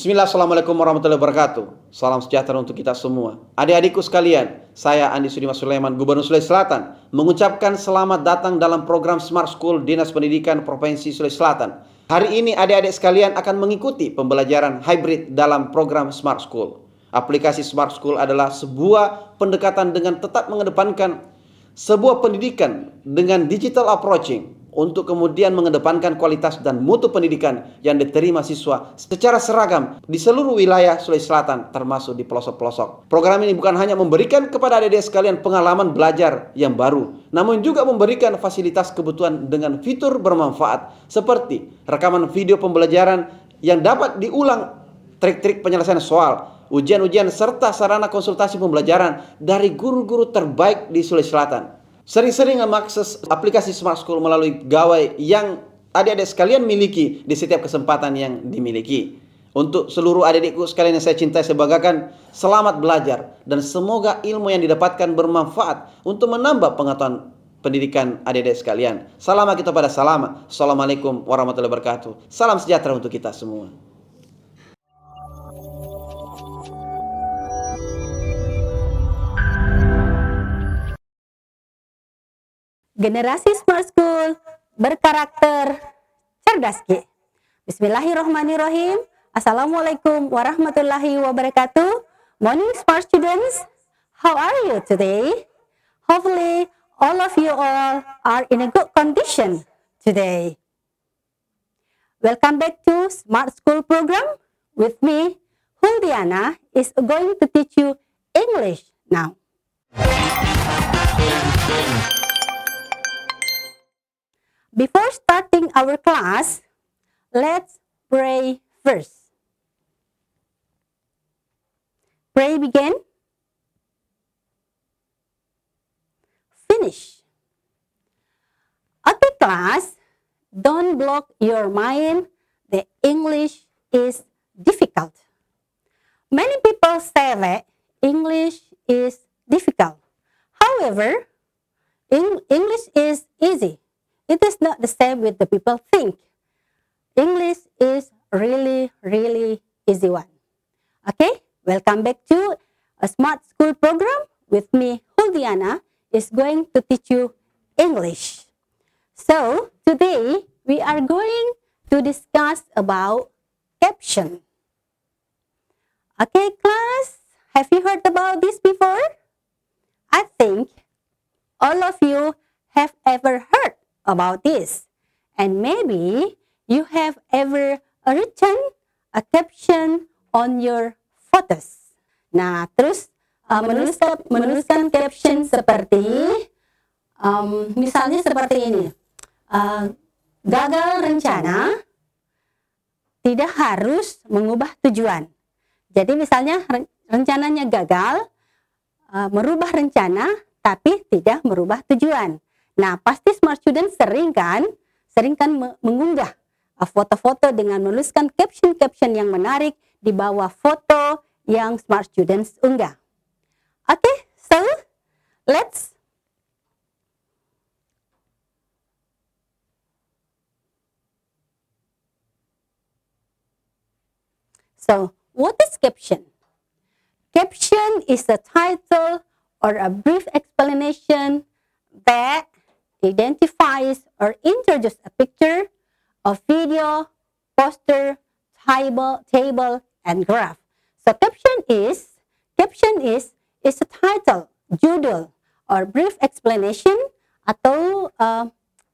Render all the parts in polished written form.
Bismillah, Assalamualaikum warahmatullahi wabarakatuh. Salam sejahtera untuk kita semua. Adik-adikku sekalian, saya Andi Sudimas Sulaiman, Gubernur Sulawesi Selatan, mengucapkan selamat datang dalam program Smart School Dinas Pendidikan Provinsi Sulawesi Selatan. Hari ini adik-adik sekalian akan mengikuti pembelajaran hybrid dalam program Smart School. Aplikasi Smart School adalah sebuah pendekatan dengan tetap mengedepankan sebuah pendidikan dengan digital approaching untuk kemudian mengedepankan kualitas dan mutu pendidikan yang diterima siswa secara seragam di seluruh wilayah Sulawesi Selatan termasuk di pelosok-pelosok. Program ini bukan hanya memberikan kepada adik-adik sekalian pengalaman belajar yang baru, namun juga memberikan fasilitas kebutuhan dengan fitur bermanfaat seperti rekaman video pembelajaran yang dapat diulang, trik-trik penyelesaian soal, ujian-ujian serta sarana konsultasi pembelajaran dari guru-guru terbaik di Sulawesi Selatan. Sering-sering mengakses aplikasi Smart School melalui gawai yang adik-adik sekalian miliki di setiap kesempatan yang dimiliki. Untuk seluruh adik-adikku sekalian yang saya cintai, saya banggakan, selamat belajar dan semoga ilmu yang didapatkan bermanfaat untuk menambah pengetahuan pendidikan adik-adik sekalian. Salam kita pada salam. Assalamualaikum warahmatullahi wabarakatuh. Salam sejahtera untuk kita semua. Generasi Smart School berkarakter cerdas Ki. Bismillahirrahmanirrahim. Assalamualaikum warahmatullahi wabarakatuh. Morning smart students. How are you today? Hopefully all of you all are in a good condition today. Welcome back to Smart School program. With me, Huldiana is going to teach you English now. Before starting our class, let's pray first. Pray begin. Finish. Okay, class, don't block your mind. The English is difficult. Many people say that English is difficult. However, English is easy. It is not the same with the people think. English is really easy one. Okay, welcome back to a Smart School program. With me, Huldiana is going to teach you English. So, today we are going to discuss about caption. Okay, class, have you heard about this before? I think all of you have ever heard about this, and maybe you have ever written a caption on your photos. Nah, terus menuliskan caption seperti misalnya seperti ini, gagal rencana tidak harus mengubah tujuan. Jadi misalnya rencananya gagal, merubah rencana tapi tidak merubah tujuan. Nah, pasti smart student sering kan mengunggah foto-foto dengan menuliskan caption-caption yang menarik di bawah foto yang smart students unggah. Okay, so let's So, what is caption? Caption is a title or a brief explanation that identifies or introduces a picture, a video, poster, table, and graph. So caption is a title, judul, or brief explanation atau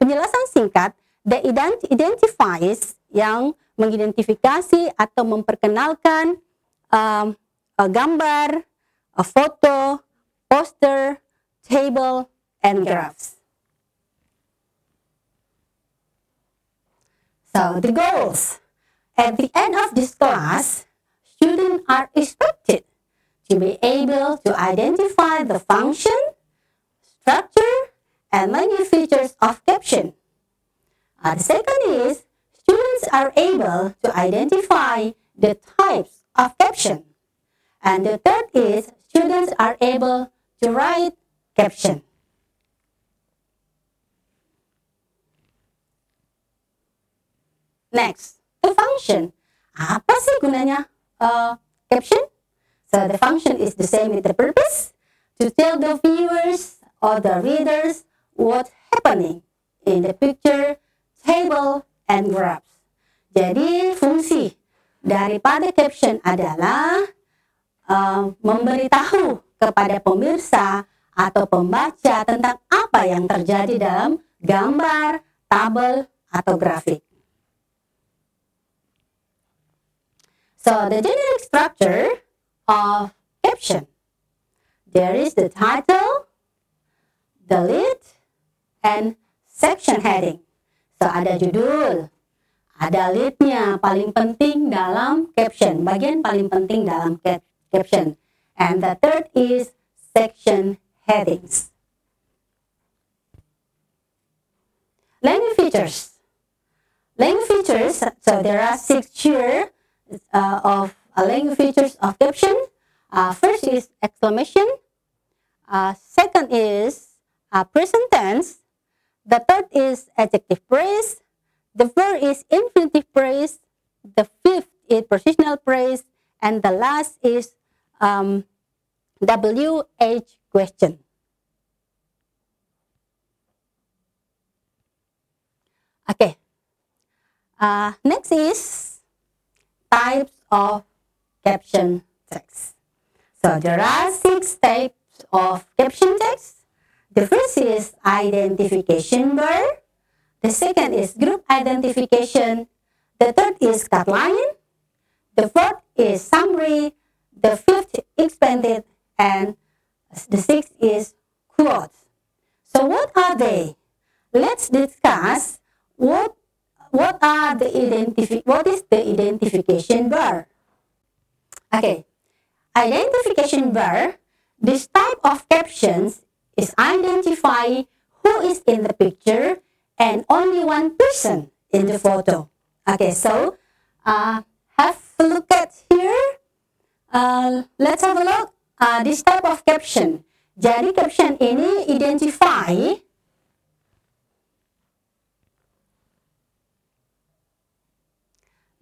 penjelasan singkat that identifies yang mengidentifikasi atau memperkenalkan gambar, a foto, poster, table, and graphs. So the goals. At the end of this class, students are expected to be able to identify the function, structure, and language features of caption. The second is students are able to identify the types of caption. And the third is students are able to write caption. Next, the function. Apa sih gunanya caption? So the function is the same with the purpose, to tell the viewers or the readers what's happening in the picture, table, and graphs. Jadi fungsi daripada caption adalah memberitahu kepada pemirsa atau pembaca tentang apa yang terjadi dalam gambar, tabel, atau grafik. So the generic structure of caption. There is the title, the lead, and section heading. So ada judul, ada leadnya, paling penting dalam caption, bagian paling penting dalam caption. And the third is section headings. Language features. Language features, so there are 6 here of language features of caption. First is exclamation. Second is present tense. The third is adjective phrase. The fourth is infinitive phrase. The fifth is positional phrase. And the last is WH question. Okay. Next is types of caption text. So there are 6 types of caption text. The first is identification bar. The second is group identification. The third is line. The fourth is summary. The fifth expanded, and the sixth is quotes. So what are they? Let's discuss what is the identification bar. Okay, identification bar. This type of captions is identify who is in the picture and only one person in the photo. Okay, so have a look at here. Let's have a look. This type of caption. Jadi caption ini identify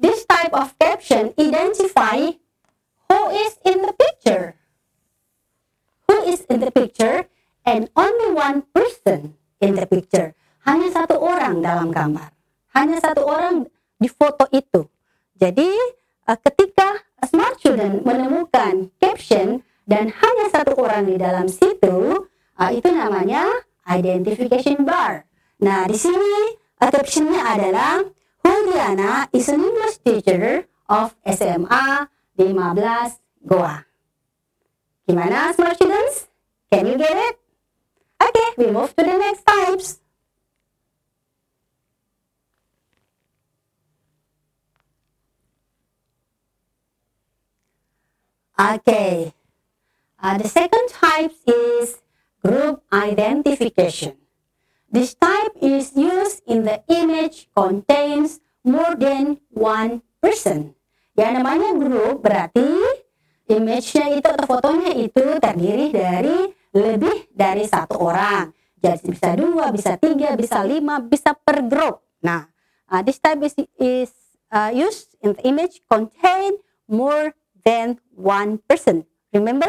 this type of caption identify who is in the picture. Who is in the picture and only one person in the picture. Hanya satu orang dalam gambar. Hanya satu orang di foto itu. Jadi ketika smart student menemukan caption dan hanya satu orang di dalam situ, itu namanya identification bar. Nah, di sini captionnya adalah Juliana is an English teacher of SMA 15 Goa. Gimana smart students? Can you get it? Okay, we move to the next types. Okay, the second type is group identification. This type is used in the image contains more than one person. Yang namanya group berarti image-nya itu atau fotonya itu terdiri dari lebih dari satu orang. Jadi bisa 2, bisa 3, bisa 5, bisa per group. Nah, this type is used in the image contain more than one person. Remember?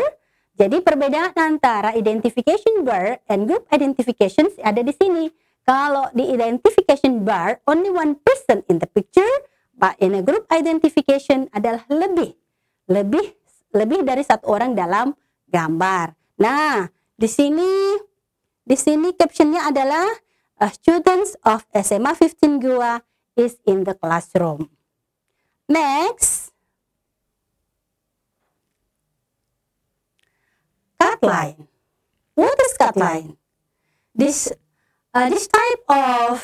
Jadi perbedaan antara identification bar and group identifications ada di sini. Kalau di identification bar only one person in the picture, but in a group identification adalah lebih dari satu orang dalam gambar. Nah, di sini captionnya adalah students of SMA 15 Goa is in the classroom. Next, cut line. What is cut line? This type of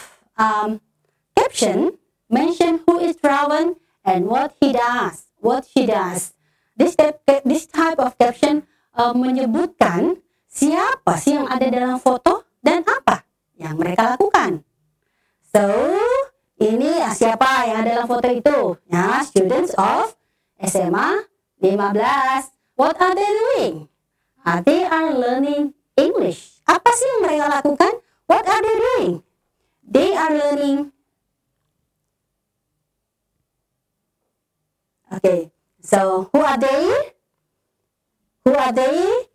caption mention who is drawn and what he does, what she does. this type of caption menyebutkan siapa sih yang ada dalam foto dan apa yang mereka lakukan. So, ini siapa yang ada dalam foto itu? Ya, students of SMA 15. What are they doing? They are learning English. Apa sih yang mereka lakukan? What are they doing? They are learning. Okay, so who are they? Who are they?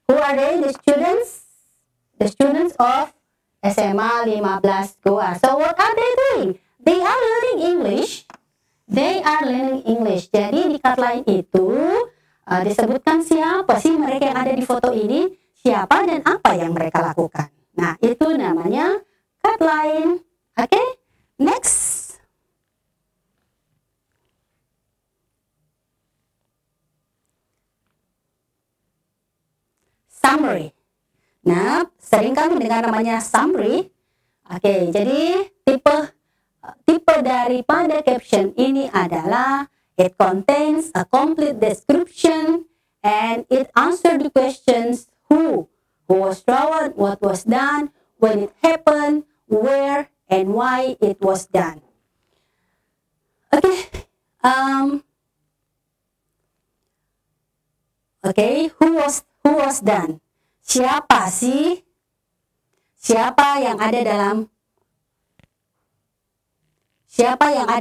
Who are they? The students? The students of SMA 15 Goa. So what are they doing? They are learning English. They are learning English. Jadi di card line itu disebutkan siapa sih mereka yang ada di foto ini, siapa dan apa yang mereka lakukan. Nah, itu namanya card line. Oke, next. Summary. Nah, sering kali mendengar namanya summary. Oke, jadi tipe daripada caption ini adalah it contains a complete description and it answer the questions who was traveled, what was done, when it happened, where, and why it was done. Who was done? Siapa sih? Siapa yang ada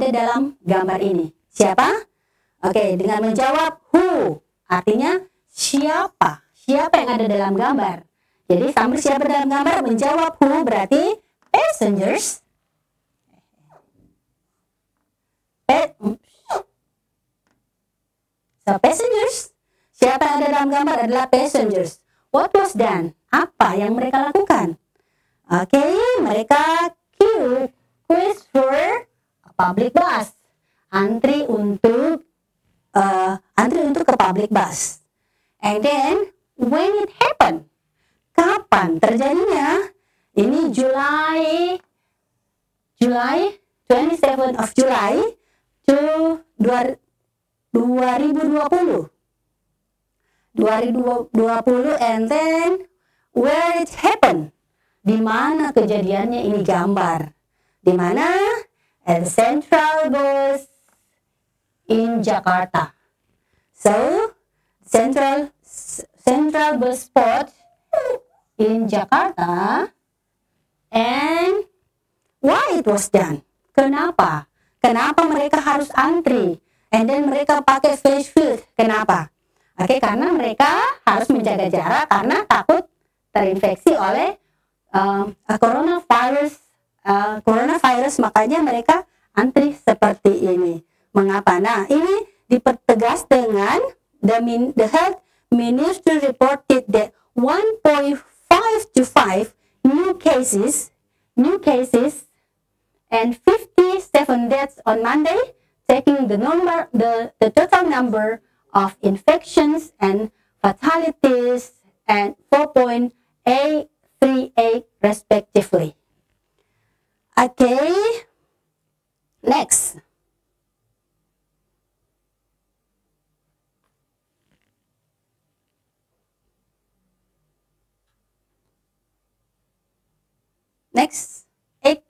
dalam gambar ini? Siapa? Dengan menjawab who, artinya siapa? Siapa yang ada dalam gambar? Jadi summary siapa dalam gambar menjawab who berarti passengers. Passengers. Siapa yang ada dalam gambar adalah passengers. What was done? Apa yang mereka lakukan? Mereka queue for a public bus. Antri untuk ke public bus. And then when it happened, kapan terjadinya? Ini July 27th of July to 2020. And then where it happened? Di mana kejadiannya ini gambar? Di mana? At the Central Bus in Jakarta. So, Central Bus spot in Jakarta. And why it was done? Kenapa? Kenapa mereka harus antri? And then mereka pakai face shield. Kenapa? Karena mereka harus menjaga jarak karena takut terinfeksi oleh coronavirus, makanya mereka antri seperti ini. Mengapa? Nah, ini dipertegas dengan the health ministry reported that 1.5 to 5 new cases and 57 deaths on Monday, taking the total number of infections and fatalities and 4.838 respectively. Next.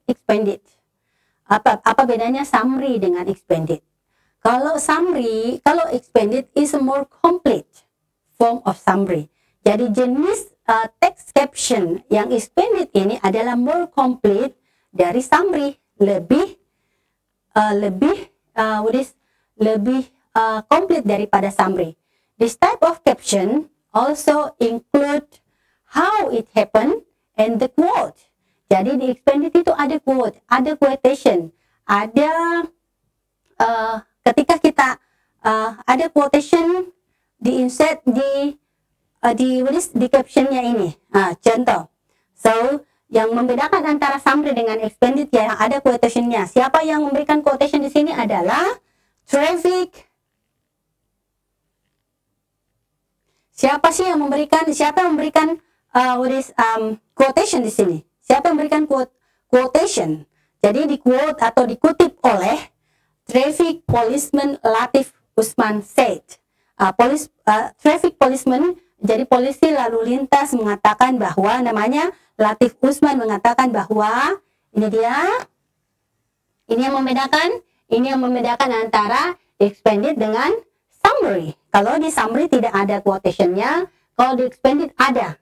Expanded. Apa bedanya summary dengan expanded? Kalau expanded is a more complete form of summary. Jadi jenis text caption yang expanded ini adalah more complete dari summary, lebih complete daripada summary. This type of caption also include how it happened and the quote. Jadi di expanded itu ada quote, ada quotation, ada ketika kita ada quotation di insert di captionnya ini. Contoh. So, yang membedakan antara summary dengan expanded ya yang ada quotationnya. Siapa yang memberikan quotation di sini adalah traffic. Siapa yang memberikan quotation di sini? Siapa yang memberikan quotation? Jadi di quote atau dikutip oleh traffic policeman Latif Usman said. Traffic policeman, jadi polisi lalu lintas mengatakan bahwa namanya Latif Usman mengatakan bahwa ini yang membedakan antara expanded dengan summary. Kalau di summary tidak ada quotation-nya, kalau di expanded ada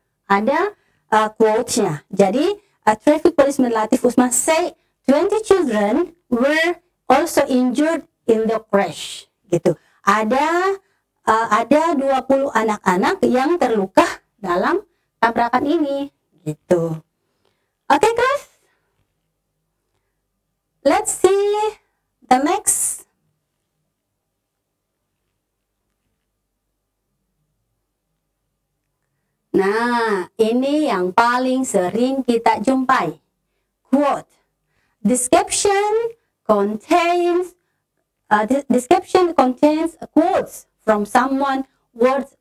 quotes-nya. Jadi traffic policeman Latif Usman say 20 children were also injured in the crash. Gitu. Ada 20 anak-anak yang terluka dalam tabrakan ini. Gitu. Okay, guys. Let's see the next. Nah, ini yang paling sering kita jumpai. Quote. This caption contains quotes from someone words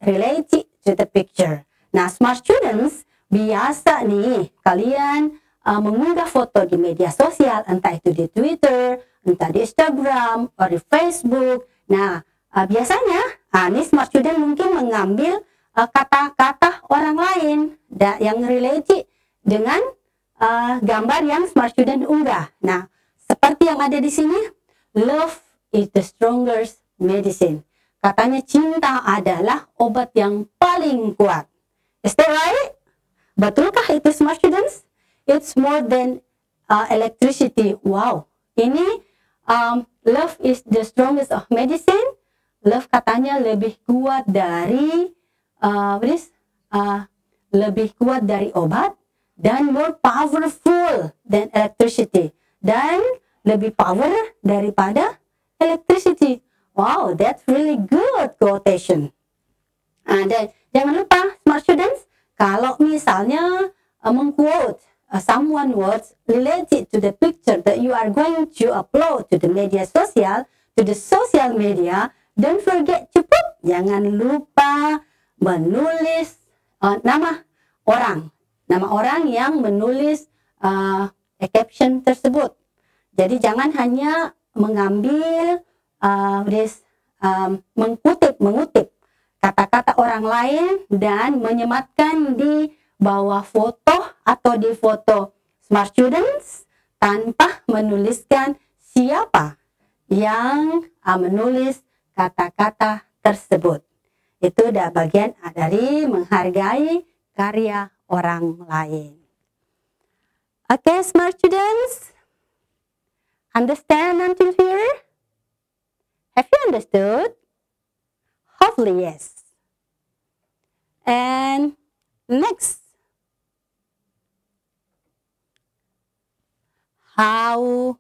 related to the picture. Nah, smart students, biasa nih kalian mengunggah foto di media sosial, entah itu di Twitter, entah di Instagram, atau di Facebook. Nah, biasanya nih smart student mungkin mengambil kata-kata orang lain yang related dengan gambar yang smart student unggah. Nah, seperti yang ada di sini, love is the strongest medicine. Katanya cinta adalah obat yang paling kuat. Is that right? Betulkah itu smart students? It's more than electricity. Wow. Ini love is the strongest of medicine. Love katanya lebih kuat dari obat, dan more powerful than electricity, dan lebih power daripada electricity. Wow, that's really good quotation. Dan jangan lupa smart students, kalau misalnya mengquote someone words related to the picture that you are going to upload to the social media, don't forget to put, jangan lupa menulis nama orang yang menulis caption tersebut. Jadi jangan hanya mengambil mengutip kata-kata orang lain dan menyematkan di bawah foto atau di foto smart students tanpa menuliskan siapa yang menulis kata-kata tersebut. Itu udah bagian dari menghargai karya orang lain. Okay, smart students, understand until here? Have you understood? Hopefully yes. And next, how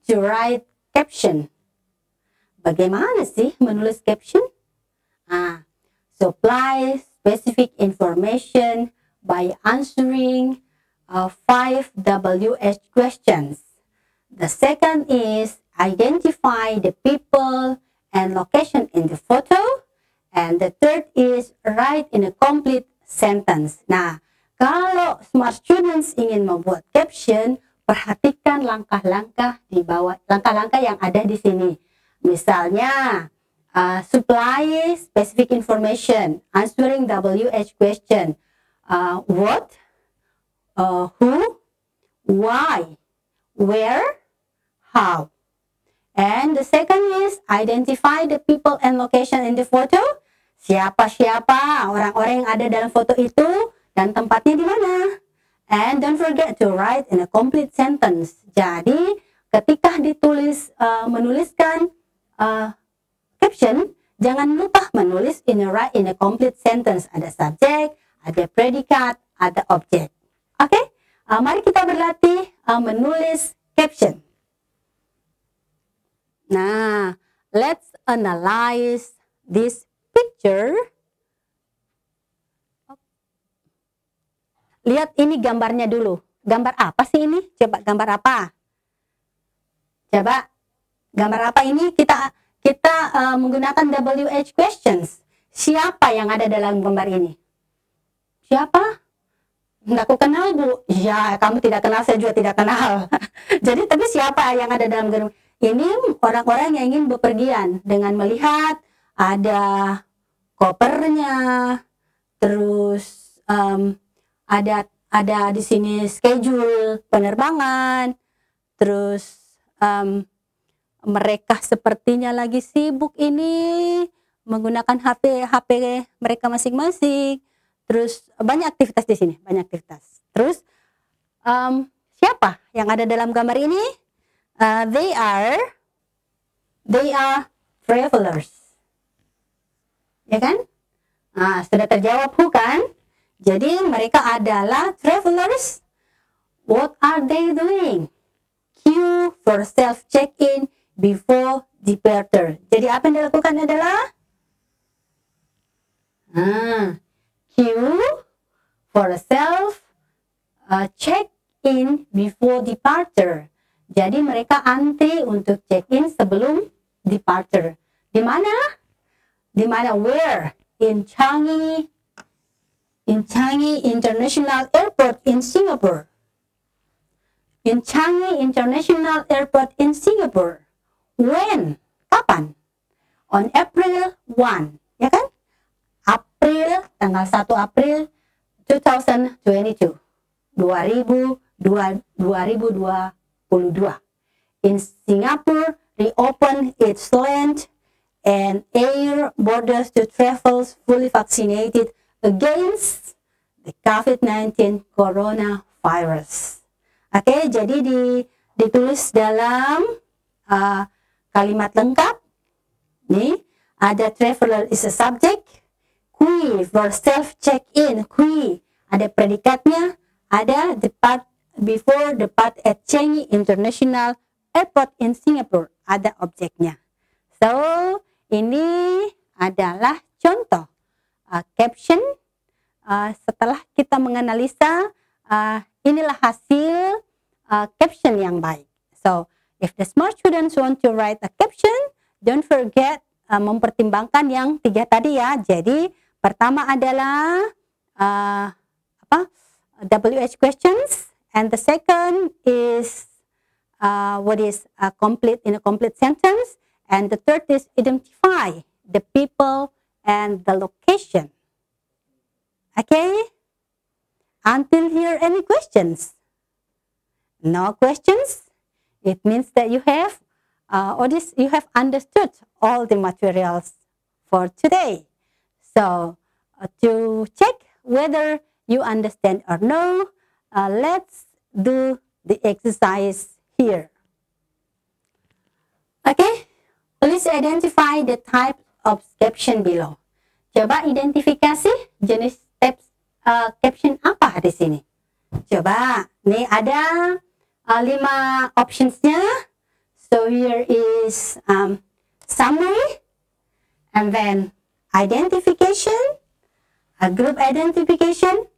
to write caption. Bagaimana sih menulis caption? Supply specific information by answering 5 WH questions. The second is identify the people and location in the photo. And the third is write in a complete sentence. Nah, kalau smart students ingin membuat caption, perhatikan langkah-langkah di bawah, langkah-langkah yang ada di sini. Misalnya, supply specific information, answering WH question, what, who, why, where, how. And the second is identify the people and location in the photo. Siapa-siapa orang-orang yang ada dalam foto itu dan tempatnya di mana. And don't forget to write in a complete sentence. Jadi ketika menuliskan caption, jangan lupa menulis in a complete sentence. Ada subject, ada predikat, ada objek. Oke? Mari kita berlatih menulis caption. Nah, let's analyze this picture. Lihat ini gambarnya dulu. Gambar apa sih ini? Coba gambar apa? Coba gambar apa ini? Kita menggunakan WH questions. Siapa yang ada dalam gambar ini? Siapa? Nggak aku kenal, Bu. Ya, kamu tidak kenal, saya juga tidak kenal. Jadi, tapi siapa yang ada dalam gedung? Ini orang-orang yang ingin bepergian dengan melihat ada kopernya, terus ada di sini schedule penerbangan, terus mereka sepertinya lagi sibuk ini menggunakan HP mereka masing-masing. Terus banyak aktivitas di sini, banyak aktivitas. Terus siapa yang ada dalam gambar ini? They are travelers, ya kan? Nah, sudah terjawab bukan? Jadi mereka adalah travelers. What are they doing? Queue for self-check-in before departure. Jadi apa yang dilakukan adalah queue for self check-in before departure. Jadi mereka antri untuk check-in sebelum departure. Di mana? Di mana? Where? In Changi International Airport in Singapore. In Changi International Airport in Singapore. When? Kapan? On April 1, ya kan? April, tanggal 1 April 2022. 2022. In Singapore, reopen its land and air borders to travels fully vaccinated against the COVID-19 coronavirus. Oke, jadi ditulis dalam kalimat lengkap. Nih, ada traveler is a subject, qui for self check-in, qui ada predikatnya, ada depart before depart at Changi International Airport in Singapore, ada objeknya. So, ini adalah contoh caption. Setelah kita menganalisa, inilah hasil caption yang baik. So, if the smart students want to write a caption, don't forget mempertimbangkan yang 3 tadi ya. Jadi, pertama adalah WH questions, and the second is what is complete in a complete sentence, and the third is identify the people and the location. Okay? Until here, any questions? No questions? It means that you have you have understood all the materials for today. So, to check whether you understand or no, let's do the exercise here. Okay? Please identify the type of caption below. Coba identifikasi jenis caption apa di sini. Coba, nih ada 5 optionsnya. So here is summary, and then identification, group identification,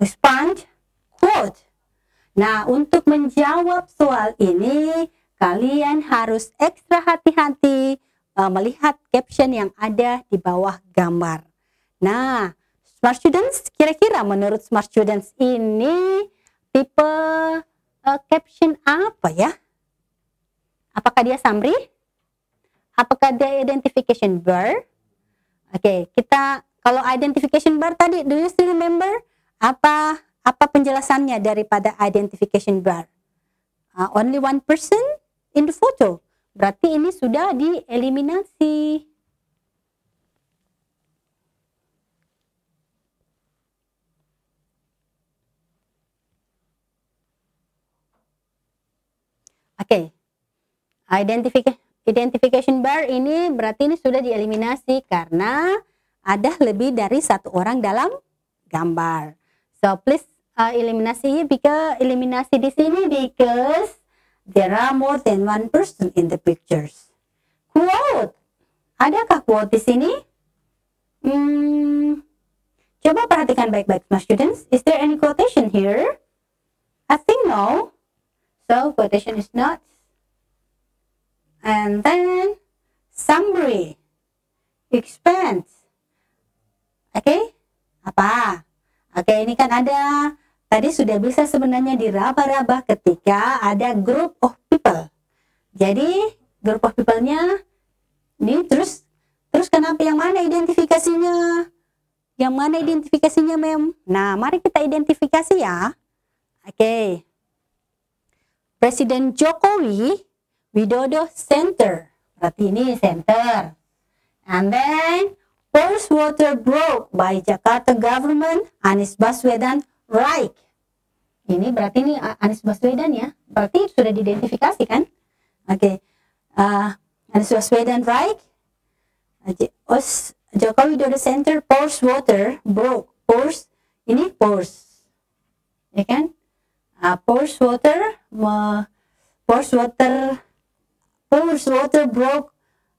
expand, quote. Nah, untuk menjawab soal ini, kalian harus ekstra hati-hati melihat caption yang ada di bawah gambar. Nah, smart students, kira-kira menurut smart students ini tipe caption apa ya? Apakah dia summary? Apakah dia identification bar? Oke, kita kalau identification bar tadi, do you still remember apa penjelasannya daripada identification bar? Only one person in the photo. Berarti ini sudah dieliminasi. Oke. Identification bar ini berarti ini sudah dieliminasi karena ada lebih dari 1 orang dalam gambar. So please eliminasi di sini because there are more than one person in the pictures. Quote. Adakah quote di sini? Coba perhatikan baik-baik, my students. Is there any quotation here? I think no. So quotation is not. And then summary, expand. Oke, apa? Oke, ini kan ada tadi sudah bisa sebenarnya diraba-raba ketika ada group of people. Jadi group of people-nya ini terus kenapa yang mana identifikasinya? Yang mana identifikasinya, Mem? Nah, mari kita identifikasi ya. Oke. Presiden Jokowi Widodo center. Berarti ini center. And then first water broke by Jakarta government, Anies Baswedan right. Ini berarti ini Anies Baswedan ya. Berarti sudah diidentifikasi kan? Oke. Anies Baswedan right. Jokowi Widodo center force water broke. Force ini force. Ya kan? Force water broke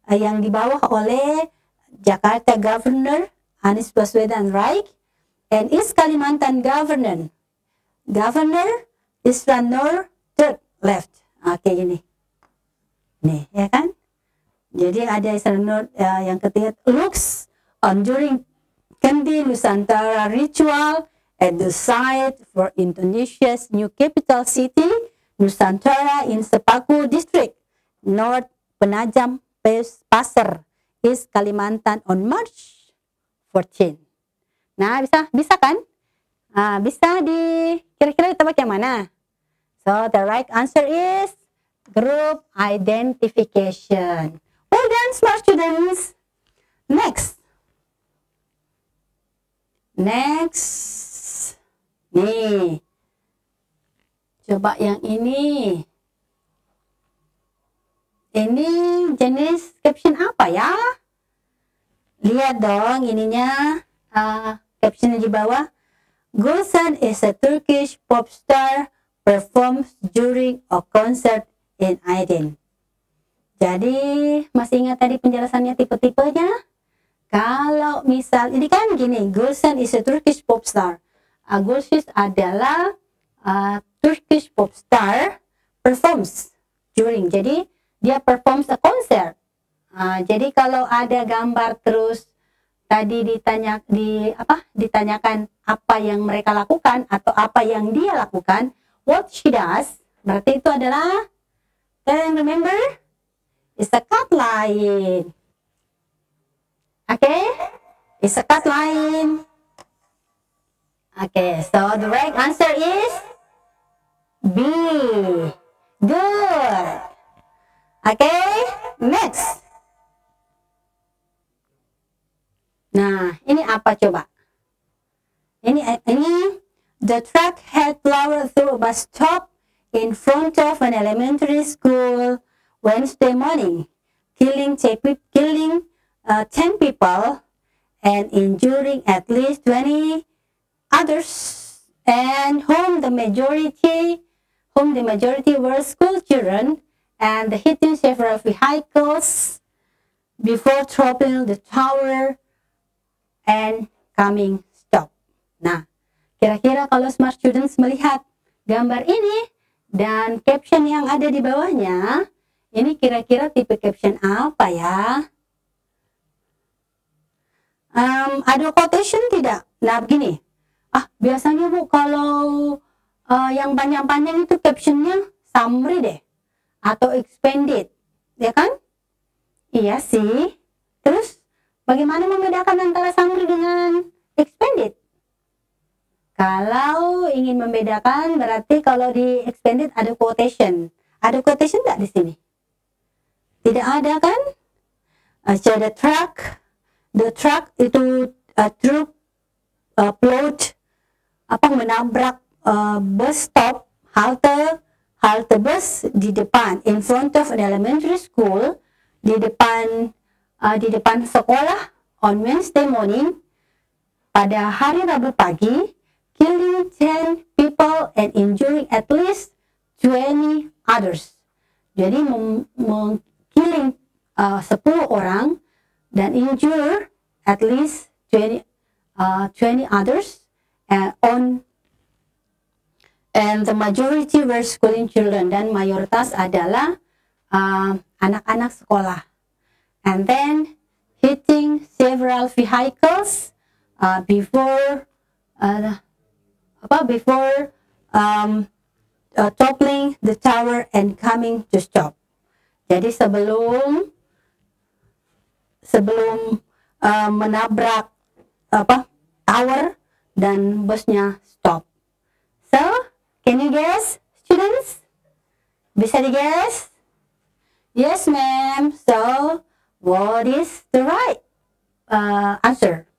yang dibawa oleh Jakarta Governor Anies Baswedan right, and East Kalimantan Governor Isran Nur third left. Oke, ini nih ya kan, jadi ada Isran Nur yang ketiga looks on during Candi Nusantara ritual at the site for Indonesia's new capital city Nusantara in Sepaku District, North Penajam Pasir, East Kalimantan on March 14. Nah, bisa kan? Bisa kira-kira ditebak yang mana? So, the right answer is group identification. Well done, smart students. Next. Nih. Coba yang ini. Ini jenis caption apa ya? Lihat dong ininya. Caption di bawah. Gülsen is a Turkish pop star performs during a concert in Aydin. Jadi masih ingat tadi penjelasannya tipe-tipenya? Kalau misal ini kan gini, Gülsen is a Turkish pop star. Gülsen adalah Turkish pop star performs during. Jadi dia performs a concert. Jadi kalau ada gambar terus tadi ditanyakan apa yang mereka lakukan atau apa yang dia lakukan, what she does, berarti itu adalah, kalian remember? It's a cut line. Okay? It's a cut line. Okay, so the right answer is B. Good. Okay, next. Nah, ini apa coba? Ini the truck had plowed through a bus stop in front of an elementary school Wednesday morning, killing 10 people and injuring at least 20 others, and whom the majority were school children, and hitting several vehicles before toppling the tower and coming stop. Nah, kira-kira kalau smart students melihat gambar ini dan caption yang ada di bawahnya, ini kira-kira tipe caption apa ya? Ada quotation tidak? Nah, begini. Biasanya Bu, kalau yang panjang-panjang itu captionnya summary deh. Atau expanded. Ya kan? Iya sih. Terus, bagaimana membedakan antara summary dengan expanded? Kalau ingin membedakan, berarti kalau di expanded ada quotation. Ada quotation nggak di sini? Tidak ada kan? So the truck itu truk plowed menabrak bus stop, halte bus di depan, in front of an elementary school, di depan sekolah on Wednesday morning, pada hari Rabu pagi, killing 10 people and injuring at least 20 others. Jadi killing 10 orang dan injure at least 20 others, and the majority were schooling children, dan mayoritas adalah anak-anak sekolah. And then hitting several vehicles before before toppling the tower and coming to stop. Jadi sebelum menabrak tower dan busnya stop. So, can you guess, students? Bisa di-guess? Yes, ma'am. So, what is the right answer?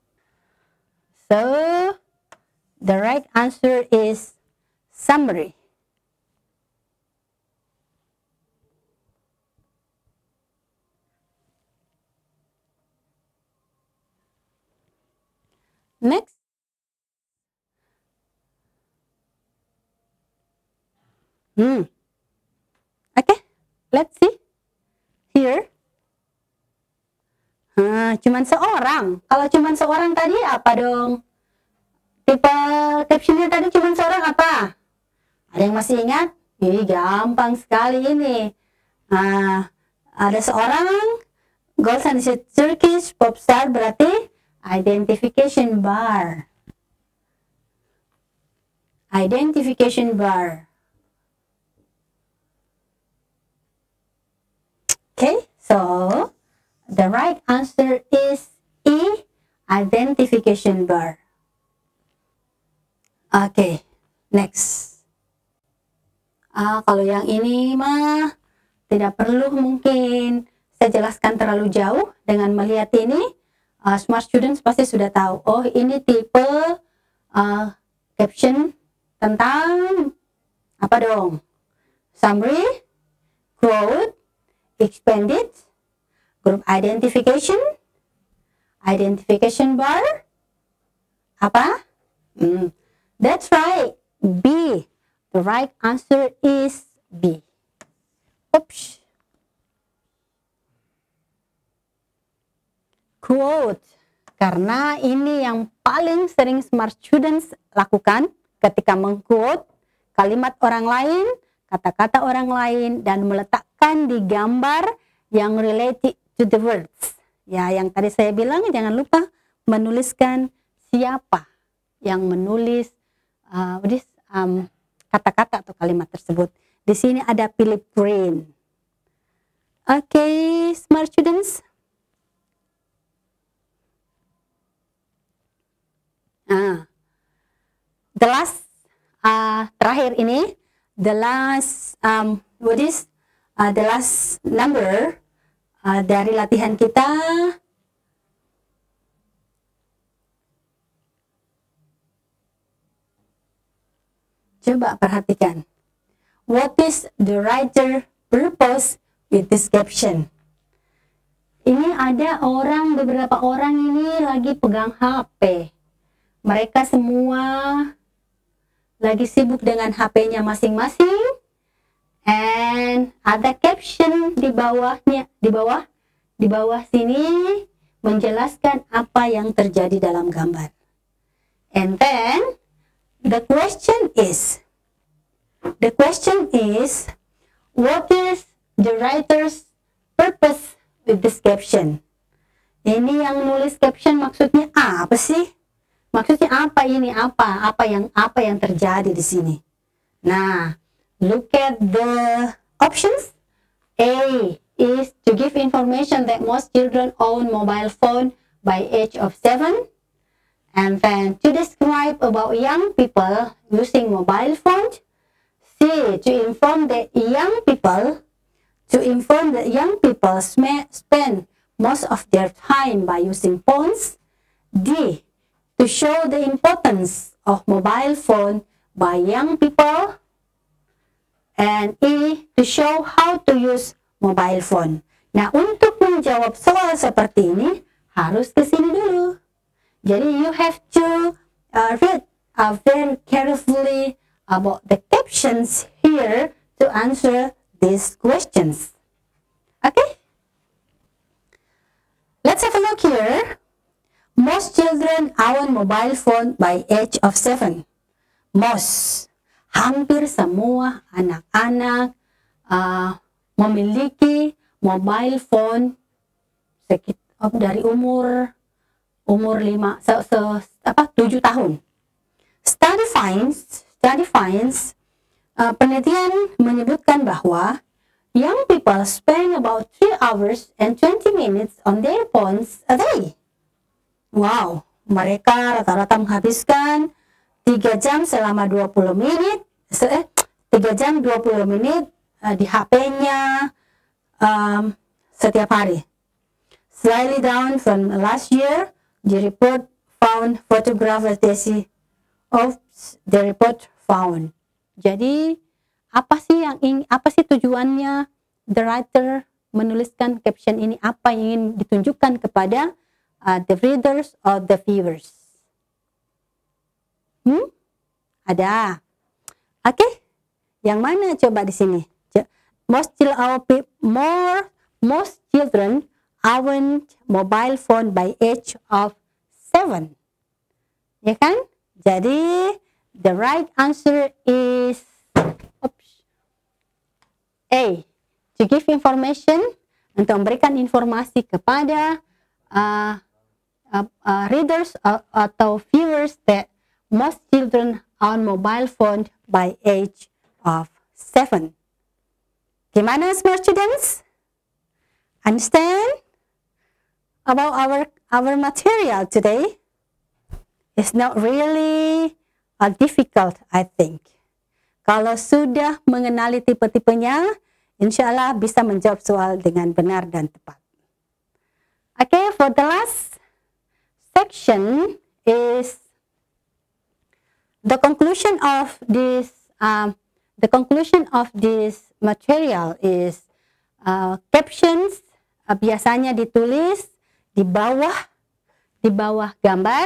So, the right answer is summary. Next. Okay, let's see. Here. Cuman seorang. Kalau cuman seorang tadi apa dong? Tipe captionnya tadi cuman seorang apa? Ada yang masih ingat? Ih, gampang sekali ini. Ada seorang Girls and Turkish pop star berarti identification bar. Identification bar. Okay, so the right answer is E, identification bar. Okay, next. Kalau yang ini mah tidak perlu mungkin saya jelaskan terlalu jauh. Dengan melihat ini, smart students pasti sudah tahu. Oh, ini tipe caption tentang apa dong? Summary, quote, expanded, group identification, identification bar, apa? That's right, B. The right answer is B. Oops. Quote, karena ini yang paling sering smart students lakukan ketika mengquote kalimat orang lain, kata-kata orang lain, dan meletakkan di gambar yang related to the words. Ya, yang tadi saya bilang, jangan lupa menuliskan siapa yang menulis kata-kata atau kalimat tersebut. Di sini ada Philip Green. Okay, smart students. The last terakhir ini, the last the last number dari latihan kita. Coba perhatikan. What is the writer purpose with this caption? Ini ada beberapa orang ini lagi pegang HP. Mereka semua lagi sibuk dengan HP-nya masing-masing. And ada caption di bawahnya, di bawah sini menjelaskan apa yang terjadi dalam gambar. And then the question is, what is the writer's purpose with this caption? Ini yang nulis caption maksudnya apa sih? Maksudnya apa ini? Apa yang terjadi di sini? Nah, look at the options. A is to give information that most children own mobile phone by age of 7. And then to describe about young people using mobile phones. C, to inform that young people spend most of their time by using phones. D, to show the importance of mobile phone by young people. And E, to show how to use mobile phone. Nah, untuk menjawab soal seperti ini, harus ke sini dulu. Jadi, you have to read very carefully about the captions here to answer these questions. Okay? Let's have a look here. Most children own mobile phone by age of 7. Most. Hampir semua anak-anak memiliki mobile phone dari umur 7 tahun. Studies penelitian menyebutkan bahwa young people spend about 3 hours and 20 minutes on their phones a day. Wow, mereka rata-rata menghabiskan 3 jam selama 20 menit, 3 jam 20 menit di HP-nya setiap hari. Slightly down from last year, the report found photographers the report found. Jadi apa sih tujuannya the writer menuliskan caption ini? Apa yang ingin ditunjukkan kepada the readers or the viewers? Ada. Oke. Yang mana coba di sini? Most children own mobile phone by age of 7. Ya kan? Jadi the right answer is A. To give information, untuk memberikan informasi kepada readers atau viewers that most children own mobile phone by age of 7. Gimana smart students? Understand about our material today? It's not really difficult, I think. Kalau sudah mengenali tipe-tipenya, insya Allah bisa menjawab soal dengan benar dan tepat. Okay, for the last section is the conclusion of this material is captions biasanya ditulis di bawah gambar.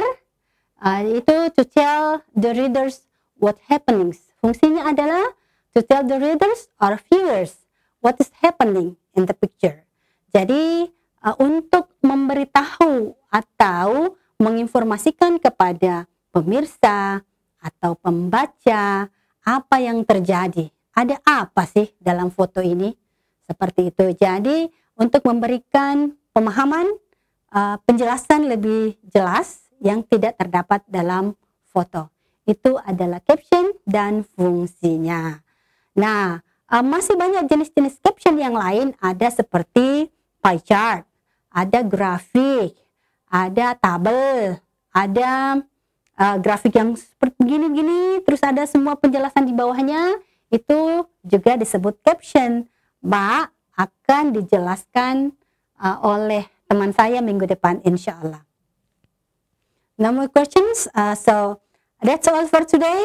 Itu to tell the readers what happenings. Fungsinya adalah to tell the readers or viewers what is happening in the picture. Jadi untuk memberitahu atau menginformasikan kepada pemirsa atau pembaca apa yang terjadi. Ada apa sih dalam foto ini? Seperti itu. Jadi untuk memberikan pemahaman, penjelasan lebih jelas yang tidak terdapat dalam foto. Itu adalah caption dan fungsinya. Nah, masih banyak jenis-jenis caption yang lain. Ada seperti pie chart, ada grafik, ada tabel, ada grafik yang seperti gini-gini, terus ada semua penjelasan di bawahnya. Itu juga disebut caption. Mbak akan dijelaskan oleh teman saya minggu depan, insya Allah. No more questions. So that's all for today.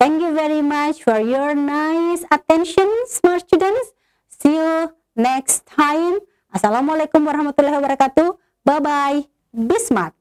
Thank you very much for your nice attention, smart students. See you next time. Assalamualaikum warahmatullahi wabarakatuh. Bye-bye. Be smart.